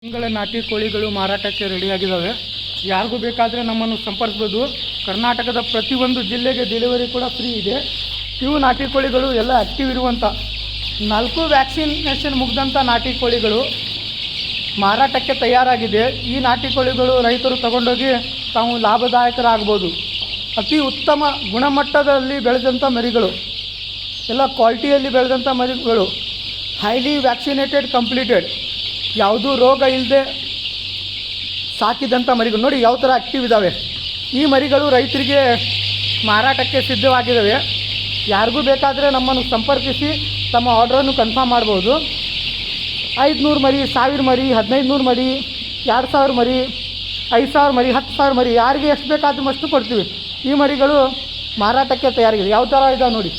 ತಿಂಗಳ ನಾಟಿ ಕೋಳಿಗಳು ಮಾರಾಟಕ್ಕೆ ರೆಡಿಯಾಗಿದ್ದಾವೆ. ಯಾರಿಗೂ ಬೇಕಾದರೆ ನಮ್ಮನ್ನು ಸಂಪರ್ಕಿಸಬಹುದು. ಕರ್ನಾಟಕದ ಪ್ರತಿಯೊಂದು ಜಿಲ್ಲೆಗೆ ಡೆಲಿವರಿ ಕೂಡ ಫ್ರೀ ಇದೆ. ಇವು ನಾಟಿ ಕೋಳಿಗಳು ಎಲ್ಲ ಆ್ಯಕ್ಟಿವ್ ಇರುವಂಥ 4 ವ್ಯಾಕ್ಸಿನೇಷನ್ ಮುಗಿದಂಥ ನಾಟಿ ಕೋಳಿಗಳು ಮಾರಾಟಕ್ಕೆ ತಯಾರಾಗಿದೆ. ಈ ನಾಟಿ ಕೋಳಿಗಳು ರೈತರು ತಗೊಂಡೋಗಿ ತಾವು ಲಾಭದಾಯಕರಾಗ್ಬೋದು. ಅತಿ ಉತ್ತಮ ಗುಣಮಟ್ಟದಲ್ಲಿ ಬೆಳೆದಂಥ ಮರಿಗಳು, ಎಲ್ಲ ಕ್ವಾಲಿಟಿಯಲ್ಲಿ ಬೆಳೆದಂಥ ಮರಿಗಳು, ಹೈಲಿ ವ್ಯಾಕ್ಸಿನೇಟೆಡ್ ಕಂಪ್ಲೀಟೆಡ್, ಯಾವುದೂ ರೋಗ ಇಲ್ಲದೆ ಸಾಕಿದಂಥ ಮರಿಗಳು ನೋಡಿ ಯಾವ ಥರ ಆ್ಯಕ್ಟಿವ್ ಇದ್ದಾವೆ. ಈ ಮರಿಗಳು ರೈತರಿಗೆ ಮಾರಾಟಕ್ಕೆ ಸಿದ್ಧವಾಗಿದ್ದಾವೆ. ಯಾರಿಗೂ ಬೇಕಾದರೆ ನಮ್ಮನ್ನು ಸಂಪರ್ಕಿಸಿ ತಮ್ಮ ಆರ್ಡ್ರನ್ನು ಕನ್ಫರ್ಮ್ ಮಾಡ್ಬೋದು. 500 ಮರಿ, 1000 ಮರಿ, 1500 ಮರಿ, 2000 ಮರಿ, 5000 ಮರಿ, 10,000 ಮರಿ, ಯಾರಿಗೆ ಎಷ್ಟು ಬೇಕಾದ್ರೂ ಅಷ್ಟು ಕೊಡ್ತೀವಿ. ಈ ಮರಿಗಳು ಮಾರಾಟಕ್ಕೆ ತಯಾರಿಗಿದೆ. ಯಾವ ಥರ ಇದಾವೆ ನೋಡಿ.